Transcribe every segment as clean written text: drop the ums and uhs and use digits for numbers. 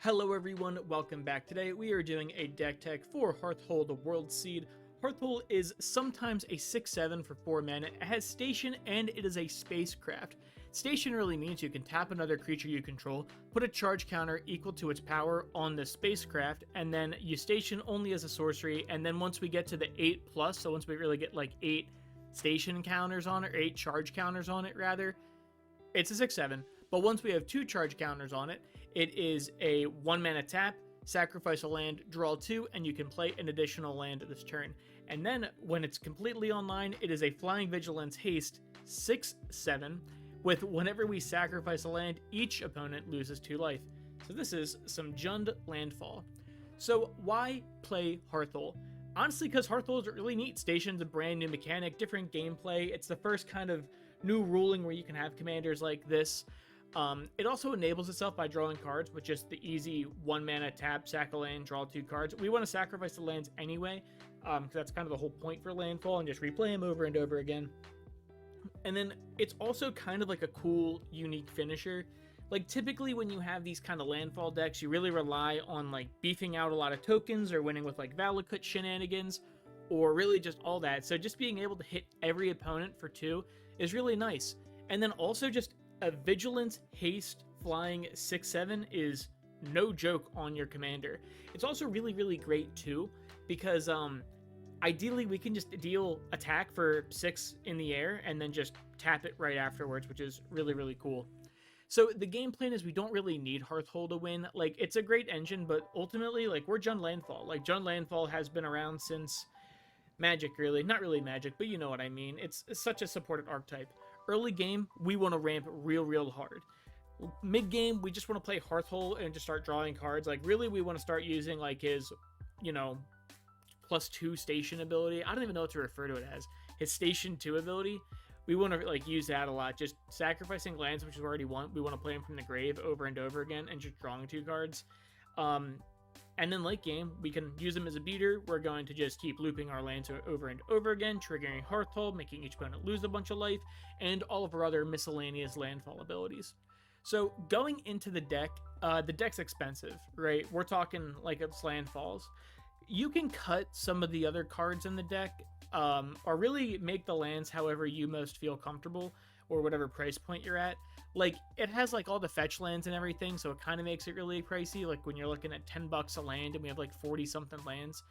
Hello everyone, welcome back. Today we are doing a deck tech for Hearthhull, the Worldseed. Hearthhull is sometimes a 6/7 for 4 mana. It has Station and it is a spacecraft. Station really means you can tap another creature you control, put a charge counter equal to its power on the spacecraft, and then you station only as a sorcery, and then once we get to the 8+, so once we really get like 8 station counters on it, or 8 charge counters on it rather, it's a 6/7. But once we have 2 charge counters on it, it is a 1 mana tap, sacrifice a land, draw 2, and you can play an additional land this turn. And then when it's completely online, it is a Flying Vigilance Haste 6/7 with whenever we sacrifice a land, each opponent loses 2 life. So this is some Jund Landfall. So why play Hearthhull? Honestly, because Hearthhull is really neat. Station's a brand new mechanic, different gameplay. It's the first kind of new ruling where you can have commanders like this. It also enables itself by drawing cards with just the easy 1 mana tap, sack a land, draw 2 cards. We want to sacrifice the lands anyway, because that's kind of the whole point for Landfall, and just replay them over and over again. And then it's also kind of like a cool, unique finisher. Like typically when you have these kind of Landfall decks, you really rely on like beefing out a lot of tokens or winning with like Valakut shenanigans, or really just all that. So just being able to hit every opponent for 2 is really nice. And then also just a Vigilance Haste flying 6/7 is no joke on your commander. It's also really, really great too, because ideally we can just deal attack for 6 in the air and then just tap it right afterwards, which is really, really cool. So the game plan is we don't really need Hearthhull to win. Like, it's a great engine, but ultimately, like, we're Jund Landfall. Like, Jund Landfall has been around since Magic, really. Not really Magic, but you know what I mean. It's such a supported archetype. Early game, we want to ramp real hard. Mid game, we just want to play Hearthhull and just start drawing cards. Like, really, we want to start using, like, his, you know, +2 station ability. I don't even know what to refer to it as. His Station 2 ability. We want to, like, use that a lot. Just sacrificing lands, which we already want. We want to play them from the grave over and over again and just drawing 2 cards. And then late game, we can use them as a beater. We're going to just keep looping our lands over and over again, triggering Hearthhull, making each opponent lose a bunch of life, and all of our other miscellaneous landfall abilities. So going into the deck's expensive, right? We're talking like it's landfalls. You can cut some of the other cards in the deck, or really make the lands however you most feel comfortable, or whatever price point you're at. Like, it has like all the fetch lands and everything, so it kind of makes it really pricey, like when you're looking at $10 a land and we have like 40 something lands.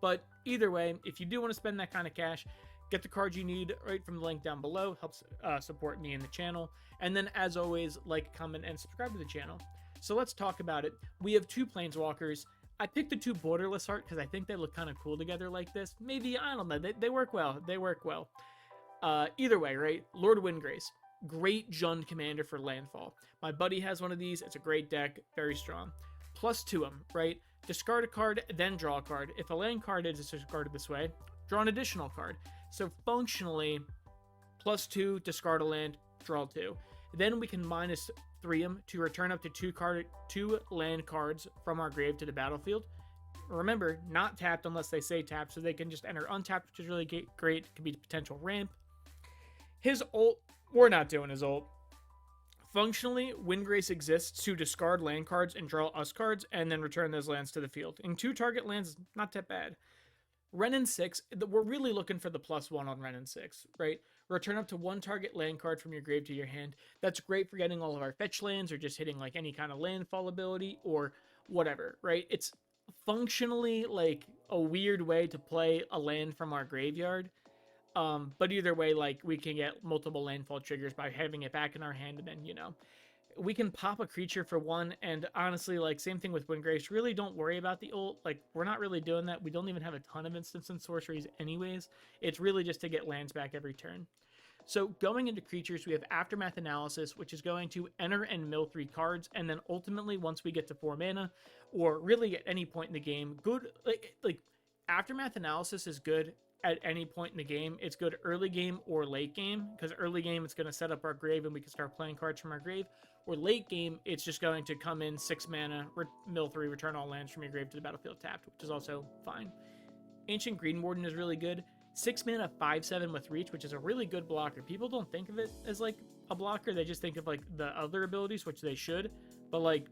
But either way, if you do want to spend that kind of cash, get the cards you need right from the link down below. Helps support me and the channel. And then as always, like, comment, and subscribe to the channel. So let's talk about it. We have 2 Planeswalkers. I picked the 2 Borderless art because I think they look kind of cool together like this. Maybe, I don't know, they work well. They work well. Either way, right? Lord Windgrace. Great Jund commander for Landfall. My buddy has one of these. It's a great deck. Very strong. +2 them, right? Discard a card, then draw a card. If a land card is discarded this way, draw an additional card. So functionally, +2, discard a land, draw 2. Then we can -3 them to return up to 2 land cards from our grave to the battlefield. Remember, not tapped unless they say tapped, so they can just enter untapped, which is really great. It could be potential ramp. His ult, we're not doing his ult. Functionally, Windgrace exists to discard land cards and draw us cards, and then return those lands to the field. And 2 target lands is not that bad. Renin 6, we're really looking for the +1 on Renin 6, right? Return up to 1 target land card from your grave to your hand. That's great for getting all of our fetch lands, or just hitting like any kind of landfall ability, or whatever, right? It's functionally like a weird way to play a land from our graveyard. But either way, like, we can get multiple landfall triggers by having it back in our hand, and then, you know, we can pop a creature for 1, and honestly, like, same thing with Windgrace, really don't worry about the ult. Like, we're not really doing that. We don't even have a ton of instants and sorceries anyways. It's really just to get lands back every turn. So going into creatures, we have Aftermath Analysis, which is going to enter and mill 3 cards, and then ultimately, once we get to 4 mana, or really at any point in the game, good, like Aftermath Analysis is good at any point in the game. It's good early game or late game, because early game it's going to set up our grave and we can start playing cards from our grave, or late game it's just going to come in 6 mana, mill 3, return all lands from your grave to the battlefield tapped, which is also fine. Ancient Green Warden is really good. 6 mana 5/7 with reach, which is a really good blocker. People don't think of it as like a blocker, they just think of like the other abilities, which they should, but like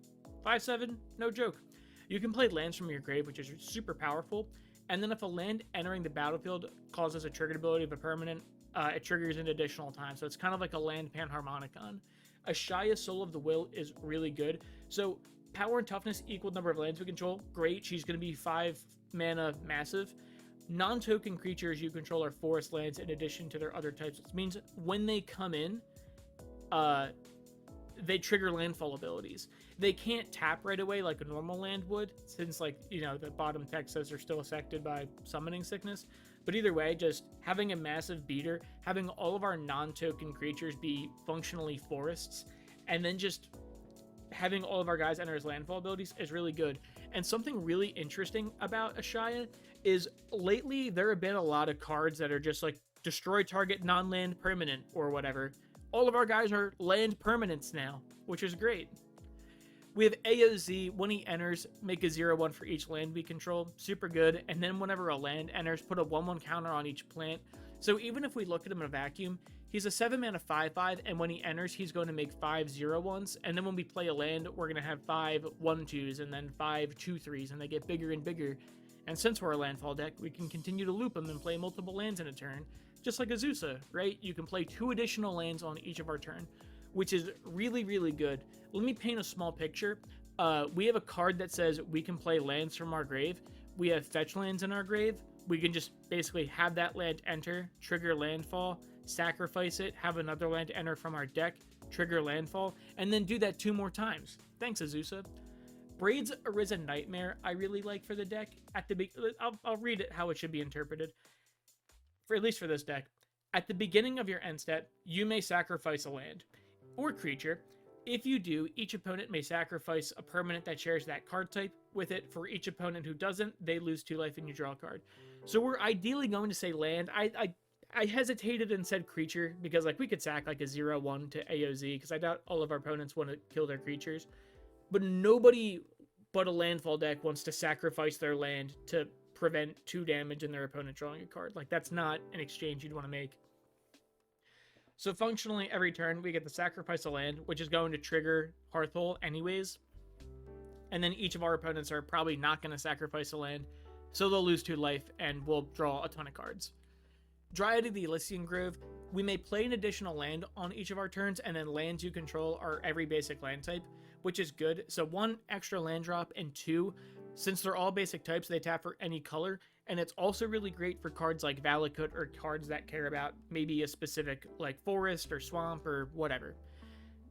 5/7, no joke. You can play lands from your grave, which is super powerful, and then if a land entering the battlefield causes a triggered ability of a permanent, it triggers an additional time. So it's kind of like a land panharmonicon. Ashaya, Soul of the Will, is really good. So power and toughness equal number of lands we control. Great. She's going to be 5 mana massive. Non-token creatures you control are forest lands in addition to their other types, which means when they come in, they trigger landfall abilities. They can't tap right away like a normal land would, since, like, you know, the bottom text says they're still affected by summoning sickness. But either way, just having a massive beater, having all of our non-token creatures be functionally forests, and then just having all of our guys enter as landfall abilities is really good. And something really interesting about Ashaya is lately there have been a lot of cards that are just like destroy target non-land permanent or whatever. All of our guys are land permanents now, which is great. We have AOZ. When he enters, make a 0/1 for each land we control. Super good. And then whenever a land enters, put a 1/1 counter on each plant. So even if we look at him in a vacuum, he's a 7 mana 5/5, and when he enters, he's going to make 5 0/1s. And then when we play a land, we're going to have 5 1/2s and then 5 2/3s, and they get bigger and bigger. And since we're a landfall deck, we can continue to loop them and play multiple lands in a turn, just like Azusa, right? You can play 2 additional lands on each of our turn, which is really, really good. Let me paint a small picture. We have a card that says we can play lands from our grave. We have fetch lands in our grave. We can just basically have that land enter, trigger landfall, sacrifice it, have another land enter from our deck, trigger landfall, and then do that 2 more times. Thanks, Azusa. Braid's Arisen Nightmare I really like for the deck. I'll read it how it should be interpreted, for at least for this deck. At the beginning of your end step, you may sacrifice a land or creature. If you do, each opponent may sacrifice a permanent that shares that card type with it. For each opponent who doesn't, they lose 2 life and you draw a card. So we're ideally going to say land. I hesitated and said creature because, like, we could sack like a 0/1 to AOZ because I doubt all of our opponents want to kill their creatures. But nobody but a landfall deck wants to sacrifice their land to prevent 2 damage in their opponent drawing a card. Like, that's not an exchange you'd want to make. So functionally, every turn, we get to sacrifice a land, which is going to trigger Hearthhull anyways. And then each of our opponents are probably not going to sacrifice a land, so they'll lose 2 life, and we'll draw a ton of cards. Dryad of the Elysian Grove. We may play an additional land on each of our turns, and then lands you control are every basic land type, which is good. So 1 extra land drop, and 2, since they're all basic types, they tap for any color. And it's also really great for cards like Valakut or cards that care about maybe a specific, like, forest or swamp or whatever.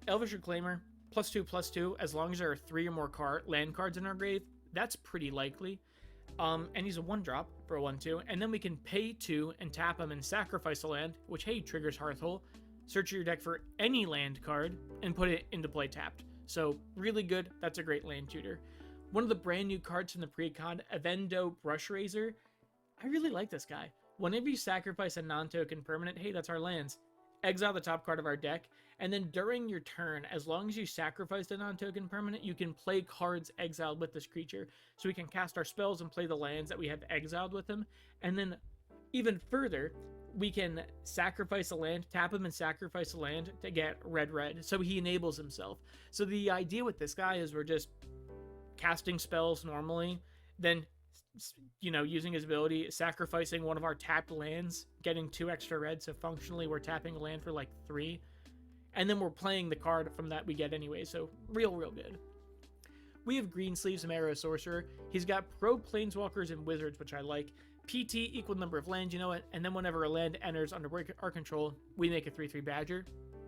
Elvish Reclaimer, +2/+2, as long as there are 3 or more land cards in our grave, that's pretty likely. And he's a 1-drop for a 1/2, and then we can pay 2 and tap him and sacrifice a land, which, hey, triggers Hearthhull. Search your deck for any land card and put it into play tapped. So really good. That's a great land tutor. One of the brand new cards from the precon, Avendo Brush Razor. I really like this guy. Whenever you sacrifice a non-token permanent, hey, that's our lands. Exile the top card of our deck, and then during your turn, as long as you sacrifice a non-token permanent, you can play cards exiled with this creature. So we can cast our spells and play the lands that we have exiled with them. And then even further, we can sacrifice a land, tap him and sacrifice a land to get red. So he enables himself. So the idea with this guy is we're just casting spells normally, then, you know, using his ability, sacrificing one of our tapped lands, getting 2 extra red, so functionally we're tapping a land for like 3, and then we're playing the card from that we get anyway, so real good. We have Greensleeves, Marrow Sorcerer. He's got pro Planeswalkers and Wizards, which I like. PT equal number of lands, you know it, and then whenever a land enters under our control, we make a 3/3 Badger.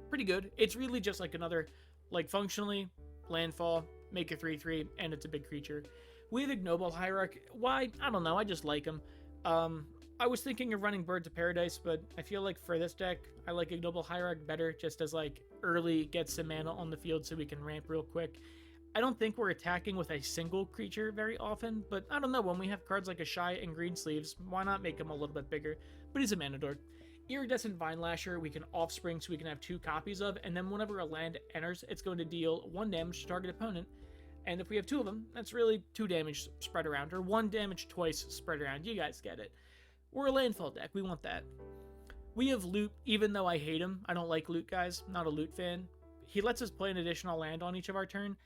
Pretty good. It's really just like another, like, functionally, landfall, make a 3/3, and it's a big creature. We have Ignoble Hierarch. Why? I don't know. I just like him. I was thinking of running Birds of Paradise, but I feel like for this deck, I like Ignoble Hierarch better, just as, like, early gets some mana on the field so we can ramp real quick. I don't think we're attacking with a single creature very often, but I don't know. When we have cards like Ashaya and Greensleeves, why not make him a little bit bigger? But he's a mana dork. Iridescent Vine Lasher, we can offspring so we can have 2 copies of, and then whenever a land enters, it's going to deal 1 damage to target opponent. And if we have 2 of them, that's really 2 damage spread around, or 1 damage twice spread around. You guys get it. We're a landfall deck. We want that. We have Loot, even though I hate him. I don't like Loot, guys. I'm not a Loot fan. He lets us play an additional land on each of our turn.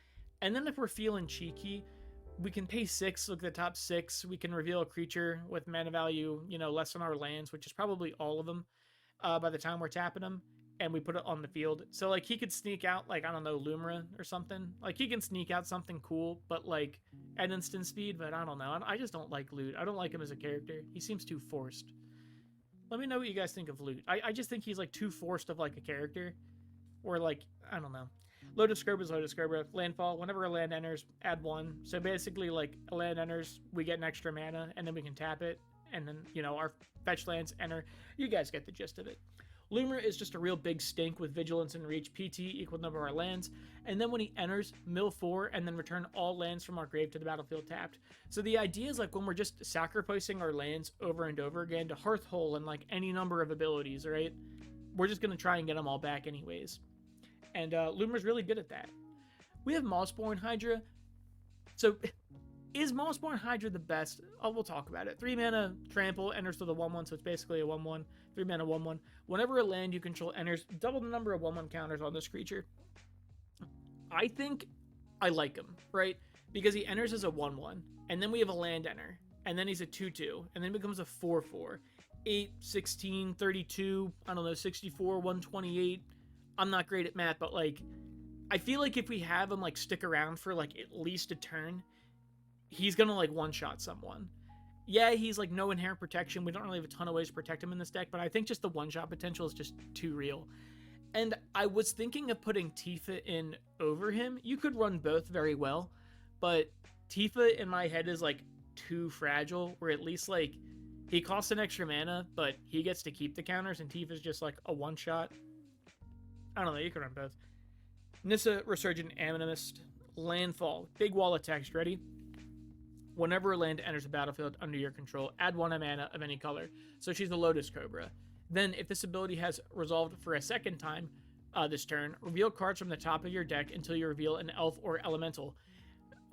And then if we're feeling cheeky, we can pay 6, look at the top 6. We can reveal a creature with mana value, less than our lands, which is probably all of them by the time we're tapping them. And we put it on the field. So, like, he could sneak out, like, I don't know, Lumra or something. Like, he can sneak out something cool, but, like, at instant speed. But I don't know. I just don't like Loot. I don't like him as a character. He seems too forced. Let me know what you guys think of Loot. I just think he's, like, too forced of, like, a character. Or, like, I don't know. Lotus Cobra is Lotus Cobra. Landfall, whenever a land enters, add 1. So, basically, like, a land enters, we get an extra mana, and then we can tap it. And then, our fetch lands enter. You guys get the gist of it. Lumra is just a real big stink with Vigilance and Reach, PT equal number of our lands, and then when he enters, mill 4, and then return all lands from our grave to the battlefield tapped. So the idea is like when we're just sacrificing our lands over and over again to Hearthhull and like any number of abilities, right? We're just going to try and get them all back anyways. And Lumra's really good at that. We have Mossborn Hydra. So is Mossborn Hydra the best? Oh, we'll talk about it. 3 mana trample enters with a 1/1, so it's basically a 1/1. 3 mana 1/1. Whenever a land you control enters, double the number of 1/1 counters on this creature. I think I like him, right? Because he enters as a 1/1, and then we have a land enter, and then he's a 2/2, and then becomes a 4/4. 8, 16, 32, I don't know, 64, 128. I'm not great at math, but like, I feel like if we have him like stick around for like at least a turn, he's gonna like one-shot someone. Yeah, he's like no inherent protection. We don't really have a ton of ways to protect him in this deck, but I think just the one-shot potential is just too real. And I was thinking of putting Tifa in over him. You could run both very well, but Tifa in my head is like too fragile, where at least like he costs an extra mana, but he gets to keep the counters, and Tifa's just like a one-shot. I don't know, you could run both. Nissa, Resurgent Animist, Landfall, big wall of text, ready? Whenever a land enters the battlefield under your control, add 1 mana of any color. So she's the Lotus Cobra. Then, if this ability has resolved for a second time this turn, reveal cards from the top of your deck until you reveal an elf or elemental.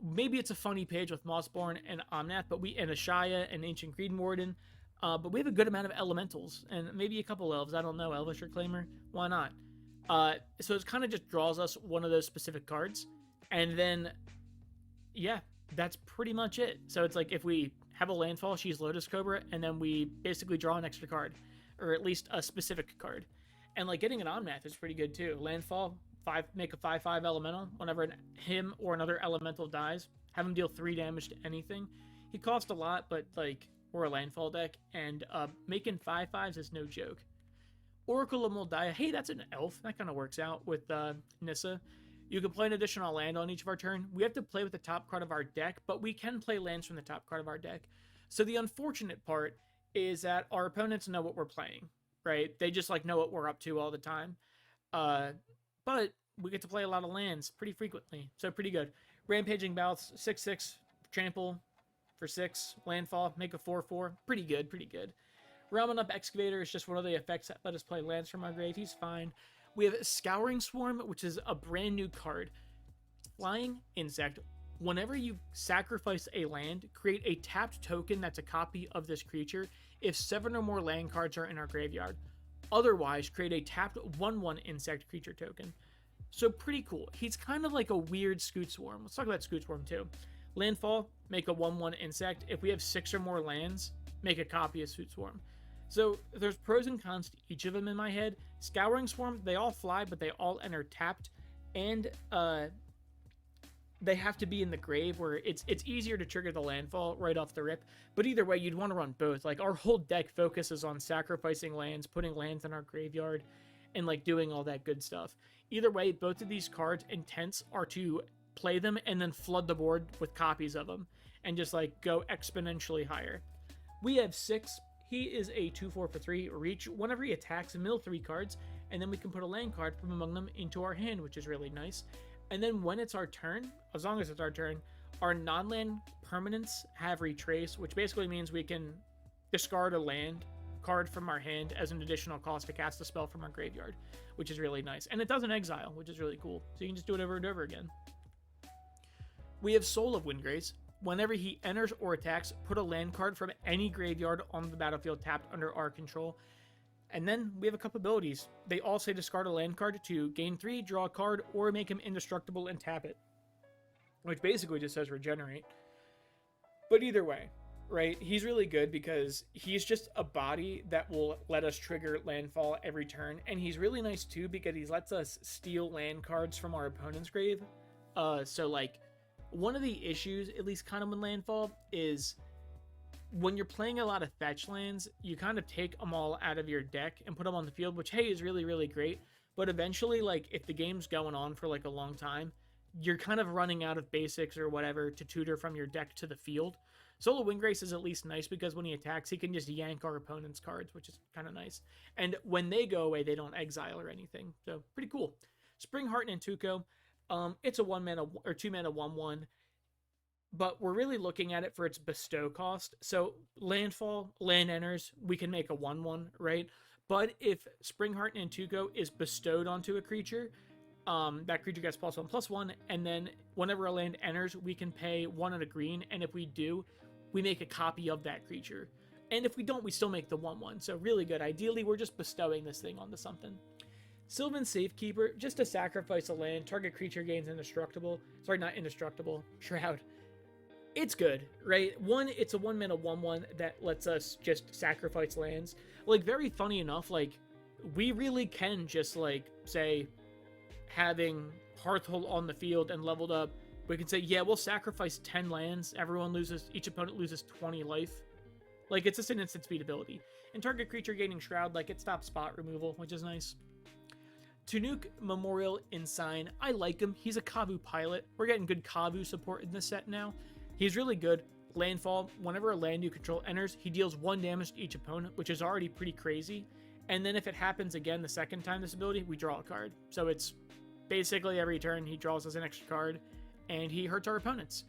Maybe it's a funny page with Mossborn and Omnath, and Ashaya and Ancient Green Warden, but we have a good amount of elementals, and maybe a couple elves. I don't know, Elvish Reclaimer? Why not? So it kind of just draws us one of those specific cards, and then, yeah, that's pretty much it. So it's like if we have a landfall, she's Lotus Cobra, and then we basically draw an extra card, or at least a specific card. And like getting an Omnath is pretty good too. Landfall, make a 5/5 elemental. Whenever him or another elemental dies, have him deal 3 damage to anything. He costs a lot, but like we're a landfall deck, and making 5/5s is no joke. Oracle of Moldiah, hey, that's an elf. That kind of works out with Nissa. You can play an additional land on each of our turn. We have to play with the top card of our deck, but we can play lands from the top card of our deck. So the unfortunate part is that our opponents know what we're playing, right? They just like know what we're up to all the time. But we get to play a lot of lands pretty frequently, so pretty good. Rampaging Bouts, 6/6, trample for 6, landfall, make a 4/4. Pretty good, pretty good. Realming Up Excavator is just one of the effects that let us play lands from our grave. He's fine. We have Scouring Swarm, which is a brand new card. Flying Insect. Whenever you sacrifice a land, create a tapped token that's a copy of this creature if 7 or more land cards are in our graveyard. Otherwise, create a tapped 1/1 insect creature token. So pretty cool. He's kind of like a weird Scoot Swarm. Let's talk about Scoot Swarm too. Landfall, make a 1/1 insect. If we have 6 or more lands, make a copy of Scoot Swarm. So there's pros and cons to each of them in my head. Scouring Swarm, they all fly, but they all enter tapped, and they have to be in the grave where it's easier to trigger the landfall right off the rip. But either way, you'd want to run both. Like our whole deck focuses on sacrificing lands, putting lands in our graveyard, and like doing all that good stuff. Either way, both of these cards' intents are to play them and then flood the board with copies of them and just like go exponentially higher. We have 6. He is a 2/4 for 3 reach. Whenever he attacks, mill 3 cards, and then we can put a land card from among them into our hand, which is really nice. And then when it's our turn, as long as it's our turn, our non-land permanents have retrace, which basically means we can discard a land card from our hand as an additional cost to cast a spell from our graveyard, which is really nice. And it doesn't exile, which is really cool. So you can just do it over and over again. We have Soul of Windgrace. Whenever he enters or attacks, put a land card from any graveyard on the battlefield tapped under our control. And then we have a couple abilities. They all say discard a land card to gain 3, draw a card, or make him indestructible and tap it. which basically just says regenerate. But either way, right, he's really good because he's just a body that will let us trigger landfall every turn, and he's really nice too because he lets us steal land cards from our opponent's grave. So like, one of the issues, at least kind of with landfall, is when you're playing a lot of fetch lands, you kind of take them all out of your deck and put them on the field, which, hey, is really, really great. But eventually, like, if the game's going on for like a long time, you're kind of running out of basics or whatever to tutor from your deck to the field. Solar Windgrace is at least nice because when he attacks, he can just yank our opponent's cards, which is kind of nice. And when they go away, they don't exile or anything. So pretty cool. Springheart and Tuco. It's a 1-mana or 2-mana 1/1. But we're really looking at it for its bestow cost. So landfall, land enters, we can make a 1/1, right? But if Springheart and Tuco is bestowed onto a creature, that creature gets +1/+1, and then whenever a land enters, we can pay 1 and a green, and if we do, we make a copy of that creature. And if we don't, we still make the 1/1. So really good. Ideally, we're just bestowing this thing onto something. Sylvan Safekeeper, just to sacrifice a land, target creature gains indestructible. Sorry, not indestructible. Shroud. It's good, right? It's a 1-mana 1/1 that lets us just sacrifice lands. Like, very funny enough, like, we really can just, like, say, having Hearthhull on the field and leveled up, we can say, yeah, we'll sacrifice 10 lands. Each opponent loses 20 life. Like, it's just an instant speed ability. And target creature gaining Shroud, like, it stops spot removal, which is nice. Tunuk Memorial Ensign, I like him. He's a Kavu pilot. We're getting good Kavu support in this set now. He's really good. Landfall, whenever a land you control enters, he deals 1 damage to each opponent, which is already pretty crazy. And then if it happens again the second time this ability, we draw a card. So it's basically every turn he draws us an extra card, and he hurts our opponents.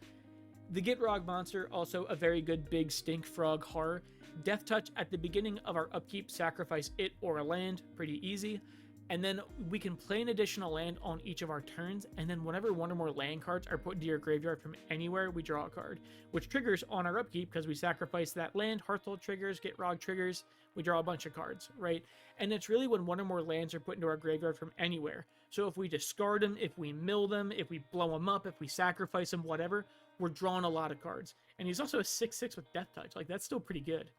The Gitrog monster, also a very good big stink frog horror. Death Touch at the beginning of our upkeep, sacrifice it or a land, pretty easy. And then we can play an additional land on each of our turns, and then whenever 1 or more land cards are put into your graveyard from anywhere, we draw a card, which triggers on our upkeep because we sacrifice that land. Hearthhull triggers, Gitrog triggers, we draw a bunch of cards, right? And it's really when 1 or more lands are put into our graveyard from anywhere. So if we discard them, if we mill them, if we blow them up, if we sacrifice them, whatever, we're drawing a lot of cards. And he's also a 6/6 with Death Touch. Like, that's still pretty good.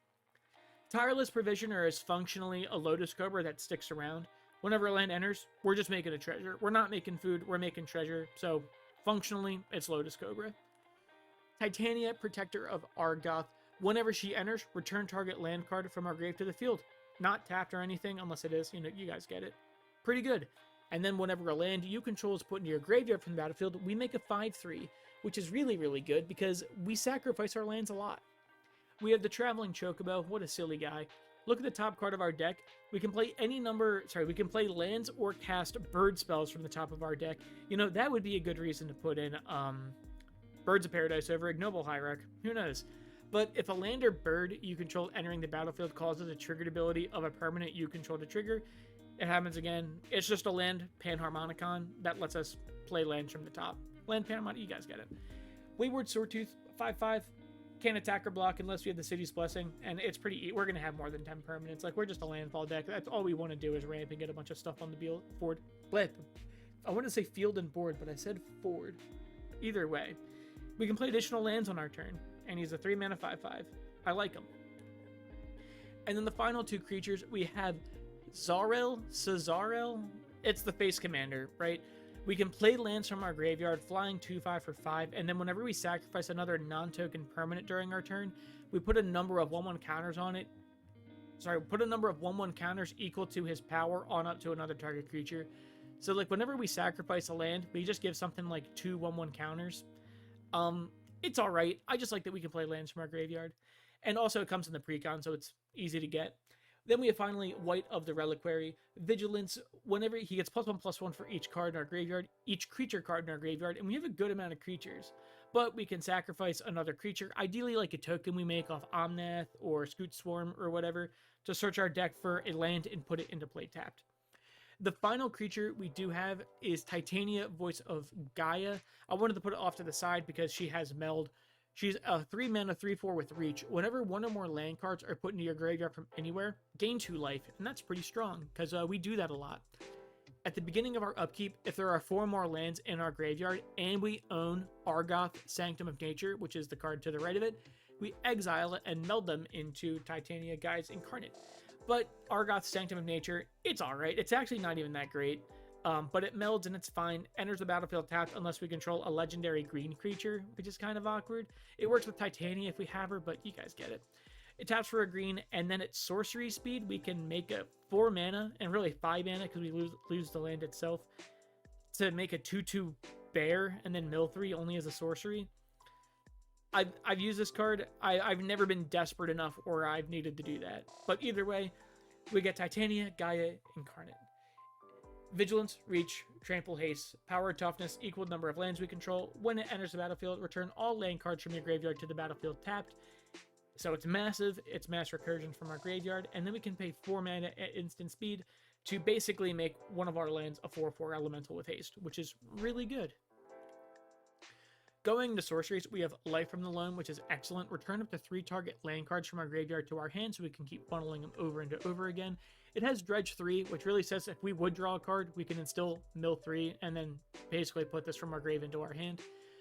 Tireless Provisioner is functionally a Lotus Cobra that sticks around. Whenever a land enters, we're just making a treasure. We're not making food, we're making treasure. So, functionally, it's Lotus Cobra. Titania, Protector of Argoth. Whenever she enters, return target land card from our grave to the field. Not tapped or anything, unless it is. You know, you guys get it. Pretty good. And then whenever a land you control is put into your graveyard from the battlefield, we make a 5/3, which is really, really good because we sacrifice our lands a lot. We have the Traveling Chocobo. What a silly guy. Look at the top card of our deck. We can play we can play lands or cast bird spells from the top of our deck. You know, that would be a good reason to put in Birds of Paradise over Ignoble Hierarch. Who knows? But if a land or bird you control entering the battlefield causes a triggered ability of a permanent you control to trigger, it happens again. It's just a land Panharmonicon that lets us play lands from the top. Land Panharmonicon, you guys get it. Wayward Swordtooth, 5/5. Can't attack or block unless we have the City's Blessing, and it's pretty. We're gonna have more than 10 permanents. Like, we're just a landfall deck. That's all we want to do is ramp and get a bunch of stuff on the board. I want to say field and board, but I said forward. Either way, we can play additional lands on our turn, and he's a 3-mana 5/5. I like him. And then the final 2 creatures we have Cesarel. It's the face commander, right? We can play lands from our graveyard, flying 2/5 for 5, and then whenever we sacrifice another non-token permanent during our turn, we put a number of 1/1 counters on it. Put a number of 1/1 counters equal to his power on up to another target creature. So, like, whenever we sacrifice a land, we just give something like 2 1/1 counters. It's alright. I just like that we can play lands from our graveyard. And also, it comes in the precon, so it's easy to get. Then we have finally White of the Reliquary. Vigilance, whenever he gets +1/+1 for each card in our graveyard, each creature card in our graveyard, and we have a good amount of creatures. But we can sacrifice another creature, ideally like a token we make off Omnath or Scoot Swarm or whatever, to search our deck for a land and put it into play tapped. The final creature we do have is Titania, Voice of Gaia. I wanted to put it off to the side because she has Meld. She's a 3-mana 3/4 with Reach. Whenever 1 or more land cards are put into your graveyard from anywhere, gain 2 life, and that's pretty strong, because we do that a lot. At the beginning of our upkeep, if there are 4 more lands in our graveyard and we own Argoth Sanctum of Nature, which is the card to the right of it, we exile it and meld them into Titania Guise Incarnate. But Argoth Sanctum of Nature, it's alright. It's actually not even that great. But it melds and it's fine. Enters the battlefield tapped unless we control a legendary green creature, which is kind of awkward. It works with Titania if we have her, but you guys get it. It taps for a green, and then at sorcery speed, we can make a 4 mana, and really 5 mana because we lose the land itself, to make a 2/2 bear, and then mill 3 only as a sorcery. I've used this card. I've never been desperate enough or I've needed to do that. But either way, we get Titania, Gaia, Incarnate. Vigilance, Reach, Trample, Haste, Power, Toughness, equal number of lands we control. When it enters the battlefield, return all land cards from your graveyard to the battlefield tapped. So it's massive, it's mass recursion from our graveyard, and then we can pay 4 mana at instant speed to basically make one of our lands a 4/4 elemental with haste, which is really good. Going to sorceries, we have Life from the Loam, which is excellent. Return up to 3 target land cards from our graveyard to our hand so we can keep funneling them over and over again. It has Dredge 3, which really says if we would draw a card, we can instill Mill 3 and then basically put this from our grave into our hand.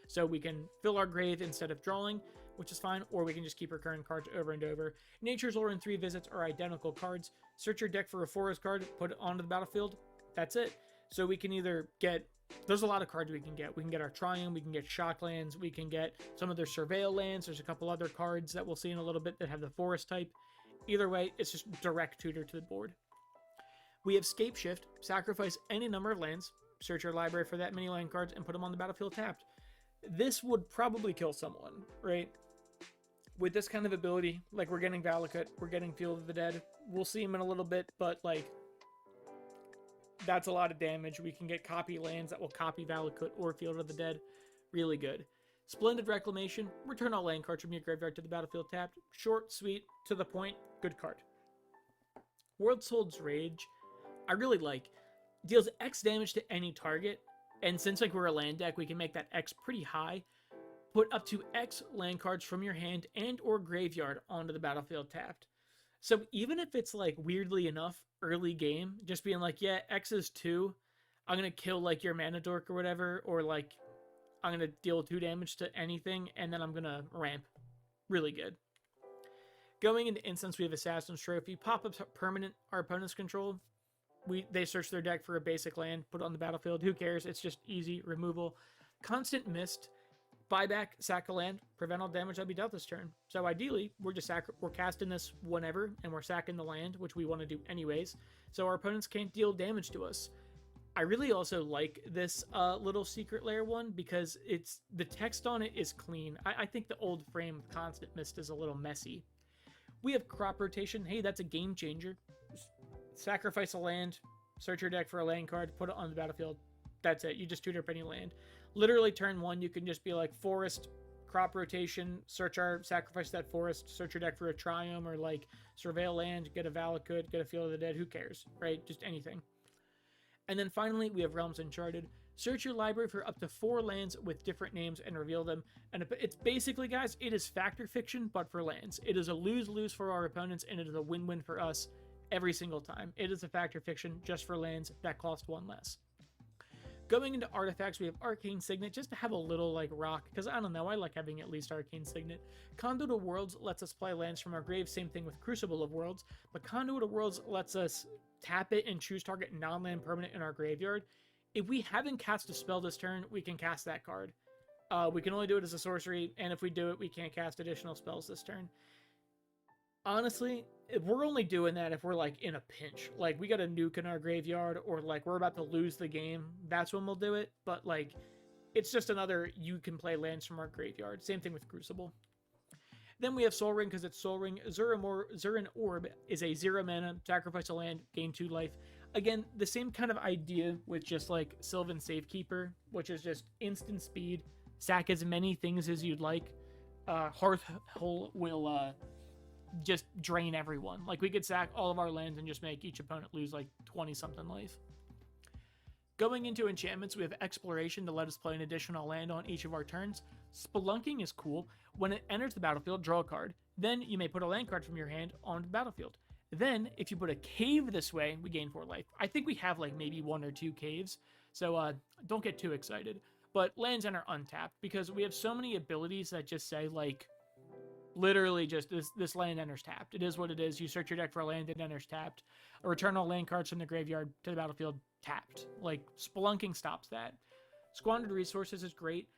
So we can fill our grave instead of drawing, which is fine, or we can just keep recurring cards over and over. Nature's Lore and 3 Visits are identical cards. Search your deck for a forest card, put it onto the battlefield. That's it. So we can either get... There's a lot of cards we can get. We can get our Triumph, we can get Shocklands, we can get some of their Surveil lands. There's a couple other cards that we'll see in a little bit that have the forest type. Either way, it's just direct tutor to the board. We have Scape Shift, sacrifice any number of lands, search your library for that many land cards, and put them on the battlefield tapped. This would probably kill someone, right? With this kind of ability, like we're getting Valakut, we're getting Field of the Dead. We'll see him in a little bit, but like, that's a lot of damage. We can get copy lands that will copy Valakut or Field of the Dead. Really good. Splendid Reclamation, return all land cards from your graveyard to the battlefield tapped. Short, sweet, to the point, good card. Worldseed's Rage, I really like. Deals X damage to any target, and since like we're a land deck, we can make that X pretty high. Put up to X land cards from your hand and or graveyard onto the battlefield tapped. So even if it's like weirdly enough early game, just being like, yeah, X is 2, I'm gonna kill like your mana dork or whatever, or like I'm gonna deal 2 damage to anything, and then I'm gonna ramp. Really good. Going into instance, we have Assassin's Trophy. Pop up permanent our opponent's control. They search their deck for a basic land, put it on the battlefield. Who cares? It's just easy removal. Constant Mist. Buyback, sack a land, prevent all damage that be dealt this turn. So ideally, we're casting this whenever, and we're sacking the land, which we want to do anyways, so our opponents can't deal damage to us. I really also like this little secret lair one because the text on it is clean. I think the old frame of Constant Mist is a little messy. We have Crop Rotation. Hey, that's a game changer. Sacrifice a land, search your deck for a land card, put it on the battlefield. That's it. You just tutor up any land. Literally turn 1, you can just be like forest, crop rotation, sacrifice that forest, search your deck for a Triumph, or like surveil land, get a Valakut, get a Field of the Dead, who cares, right? Just anything. And then finally, we have Realms Uncharted. Search your library for up to 4 lands with different names and reveal them. And it's basically, guys, it is Fact or Fiction, but for lands. It is a lose-lose for our opponents, and it is a win-win for us every single time. It is a Fact or Fiction just for lands that cost 1 less. Going into artifacts, we have Arcane Signet, just to have a little, like, rock, because I don't know, I like having at least Arcane Signet. Conduit of Worlds lets us play lands from our grave, same thing with Crucible of Worlds, but Conduit of Worlds lets us tap it and choose target non-land permanent in our graveyard. If we haven't cast a spell this turn, we can cast that card. We can only do it as a sorcery, and if we do it, we can't cast additional spells this turn. Honestly, we're only doing that if we're like in a pinch, like we got a nuke in our graveyard, or like we're about to lose the game. That's when we'll do it. But like, it's just another you can play lands from our graveyard. Same thing with Crucible. Then we have Soul Ring because it's Soul Ring. Zurin Orb is a 0 mana, sacrifice a land, gain 2 life. Again, the same kind of idea with just like Sylvan Safekeeper, which is just instant speed, sack as many things as you'd like. Hearthhull will just drain everyone. Like, we could sack all of our lands and just make each opponent lose like 20 something life. Going into enchantments, we have Exploration to let us play an additional land on each of our turns. Spelunking is cool. When it enters the battlefield, draw a card. Then you may put a land card from your hand onto the battlefield. Then, if you put a cave this way, we gain 4 life. I think we have like maybe 1 or 2 caves, so don't get too excited. But lands enter untapped because we have so many abilities that just say like literally just this land enters tapped. It is what it is. You search your deck for a land, it enters tapped. A return all land cards from the graveyard to the battlefield tapped. Like Spelunking stops that. Squandered resources is great.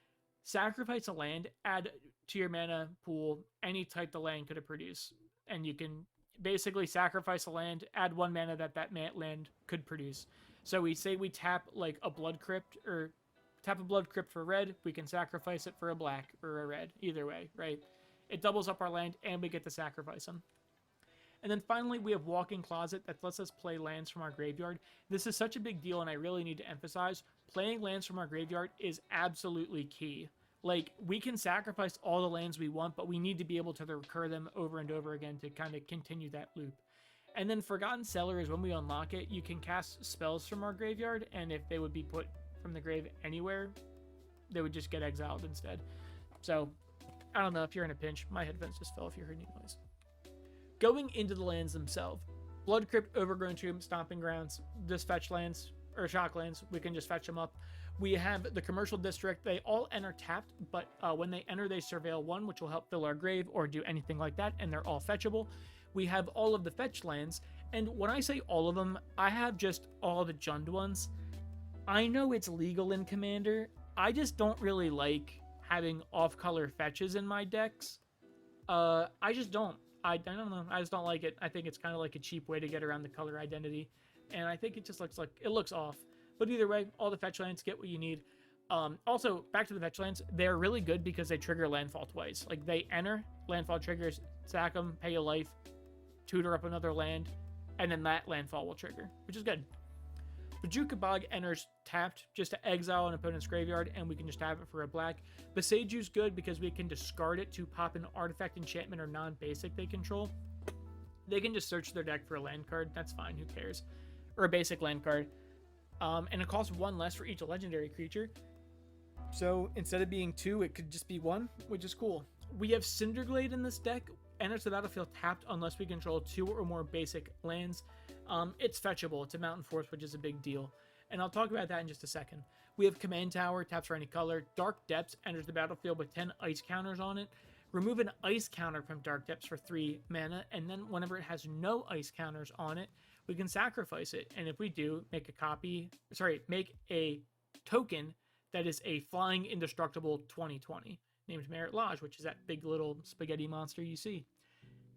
Sacrifice a land, add to your mana pool any type the land could have produced, and you can basically sacrifice a land, add 1 mana that land could produce. So we say we tap like a Blood Crypt or tap a Blood Crypt for red, we can sacrifice it for a black or a red, either way, right? It doubles up our land and we get to sacrifice them. And then finally, we have Walking Closet that lets us play lands from our graveyard. This is such a big deal, and I really need to emphasize, playing lands from our graveyard is absolutely key. Like, we can sacrifice all the lands we want, but we need to be able to recur them over and over again to kind of continue that loop. And then Forgotten Cellar is when we unlock it, you can cast spells from our graveyard, and if they would be put from the grave anywhere, they would just get exiled instead. So, I don't know if you're in a pinch. My headphones just fell if you heard any noise. Going into the lands themselves, Blood Crypt, Overgrown Tomb, Stomping Grounds, just fetch lands, or shock lands, we can just fetch them up. We have the Commercial District, they all enter tapped, but when they enter, they surveil 1, which will help fill our grave or do anything like that, and they're all fetchable. We have all of the fetch lands, and when I say all of them, I have just all the Jund ones. I know it's legal in Commander, I just don't really like having off-color fetches in my decks. I just don't. I don't know. I just don't like it. I think it's kind of like a cheap way to get around the color identity. And I think it just looks like, it looks off. But either way, all the fetch lands, get what you need. Also, back to the fetch lands, they're really good because they trigger Landfall twice. Like, they enter, Landfall triggers, sack them, pay a life, tutor up another land, and then that Landfall will trigger, which is good. Bojuka Bog enters tapped just to exile an opponent's graveyard, and we can just have it for a black. Besaju's good because we can discard it to pop an artifact, enchantment, or non-basic they control. They can just search their deck for a land card. That's fine, who cares? Or a basic land card. And it costs 1 less for each legendary creature. So instead of being 2, it could just be 1, which is cool. We have Cinderglade in this deck. Enters the battlefield tapped unless we control 2 or more basic lands. It's fetchable. It's a Mountain Force, which is a big deal. And I'll talk about that in just a second. We have Command Tower, taps for any color. Dark Depths enters the battlefield with 10 ice counters on it. Remove an ice counter from Dark Depths for 3 mana, and then whenever it has no ice counters on it, we can sacrifice it. And if we do, make a token that is a flying indestructible 2020, named Merit Lodge, which is that big little spaghetti monster you see.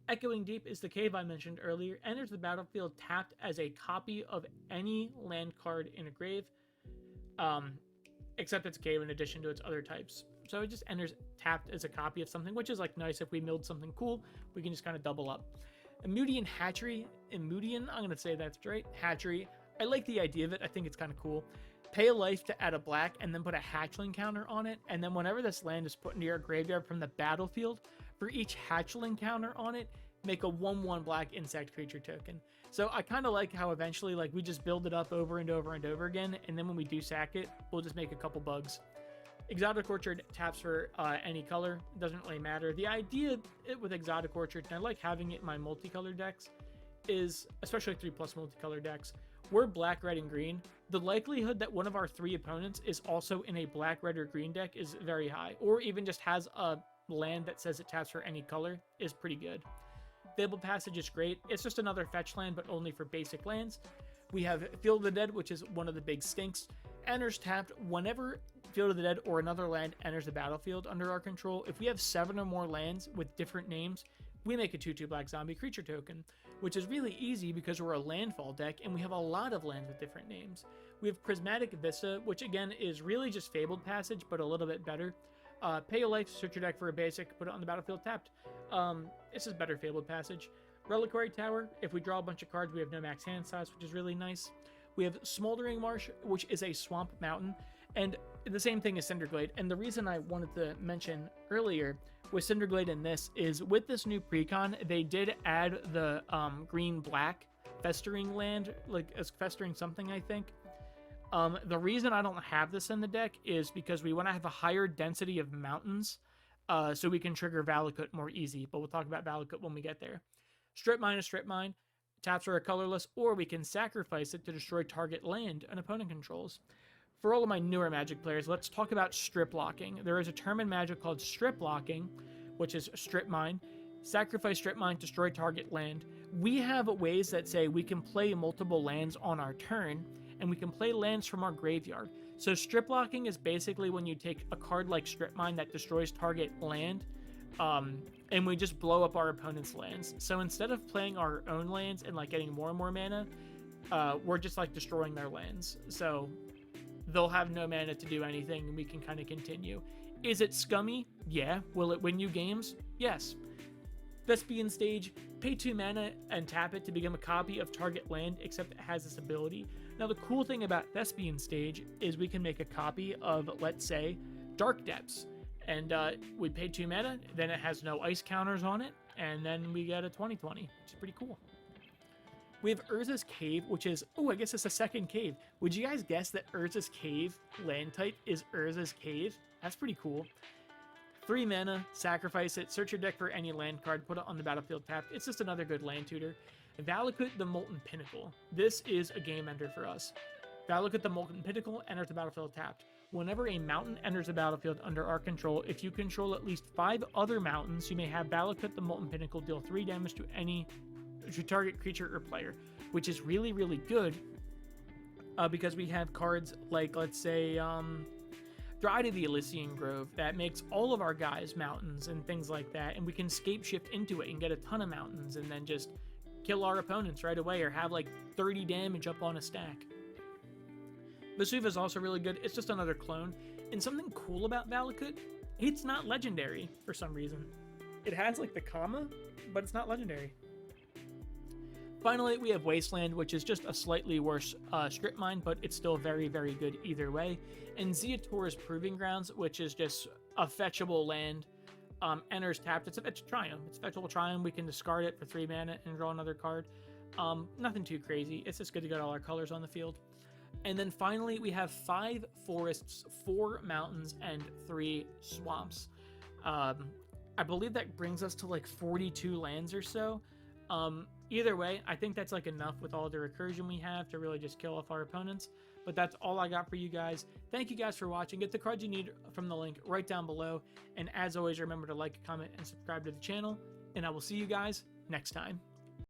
Echoing Deep is the cave I mentioned earlier, enters the battlefield tapped as a copy of any land card in a grave, except it's a cave in addition to its other types. So it just enters tapped as a copy of something, which is like nice. If we milled something cool, we can just kind of double up. Emudian Hatchery, I'm going to say that's right, Hatchery. I like the idea of it. I think it's kind of cool. Pay a life to add a black and then put a hatchling counter on it, and then whenever this land is put into your graveyard from the battlefield, for each hatchling counter on it, make a 1/1 black insect creature token. So I kind of like how eventually like we just build it up over and over and over again, and then when we do sack it, we'll just make a couple bugs. Exotic Orchard taps for any color. It doesn't really matter. The idea with Exotic Orchard, and I like having it in my multicolor decks, is, especially 3+ multicolor decks, we're black, red, and green. The likelihood that one of our 3 opponents is also in a black, red, or green deck is very high, or even just has a land that says it taps for any color is pretty good. Fabled Passage is great. It's just another fetch land, but only for basic lands. We have Field of the Dead, which is one of the big stinks. Enters tapped whenever Field of the Dead or another land enters the battlefield under our control. If we have 7 or more lands with different names, we make a 2/2 black zombie creature token, which is really easy because we're a landfall deck and we have a lot of lands with different names. We have Prismatic Vista, which again is really just Fabled Passage, but a little bit better. Pay a life, search your deck for a basic, put it on the battlefield tapped. This is better Fabled Passage. Reliquary Tower, if we draw a bunch of cards, we have no max hand size, which is really nice. We have Smoldering Marsh, which is a swamp mountain, and the same thing as Cinderglade. And the reason I wanted to mention earlier with Cinderglade in this is with this new precon, they did add the green-black Festering land, like as Festering something, I think. The reason I don't have this in the deck is because we want to have a higher density of mountains, so we can trigger Valakut more easy, but we'll talk about Valakut when we get there. Strip Mine is Strip Mine. Taps are colorless, or we can sacrifice it to destroy target land an opponent controls. For all of my newer Magic players, let's talk about strip locking. There is a term in Magic called strip locking, which is strip mine. Sacrifice strip mine, destroy target land. We have ways that say we can play multiple lands on our turn, and we can play lands from our graveyard. So strip locking is basically when you take a card like strip mine that destroys target land, and we just blow up our opponent's lands. So instead of playing our own lands and like getting more and more mana, we're just like destroying their lands. So they'll have no mana to do anything, and we can kind of continue. Is it scummy? Yeah. Will it win you games? Yes. Thespian Stage, pay 2 mana and tap it to become a copy of target land, except it has this ability. Now the cool thing about Thespian Stage is we can make a copy of, let's say, Dark Depths. And we pay 2 mana, then it has no ice counters on it, and then we get a 20/20, which is pretty cool. We have Urza's Cave, which is, oh, I guess it's a second cave. Would you guys guess that Urza's Cave land type is Urza's Cave? That's pretty cool. 3 mana, sacrifice it, search your deck for any land card, put it on the battlefield tapped. It's just another good land tutor. Valakut the Molten Pinnacle. This is a game ender for us. Valakut the Molten Pinnacle enters the battlefield tapped. Whenever a mountain enters the battlefield under our control, if you control at least 5 other mountains, you may have Valakut the Molten Pinnacle deal 3 damage to target creature or player, which is really, really good because we have cards like, let's say, Dryad of the Elysian Grove that makes all of our guys mountains and things like that, and we can scape shift into it and get a ton of mountains and then just kill our opponents right away or have like 30 damage up on a stack. Vesuva is also really good. It's just another clone. And something cool about Valakut, it's not legendary for some reason. It has like the comma, but it's not legendary. Finally, we have Wasteland, which is just a slightly worse strip mine, but it's still very, very good either way. And Zeator's Proving Grounds, which is just a fetchable land, enters tapped. It's a Triumph. It's a fetchable Triumph. We can discard it for 3 mana and draw another card. Nothing too crazy. It's just good to get all our colors on the field. And then finally, we have 5 forests, 4 mountains, and 3 swamps. I believe that brings us to like 42 lands or so. Either way, I think that's like enough with all the recursion we have to really just kill off our opponents. But that's all I got for you guys. Thank you guys for watching. Get the cards you need from the link right down below. And as always, remember to like, comment, and subscribe to the channel. And I will see you guys next time.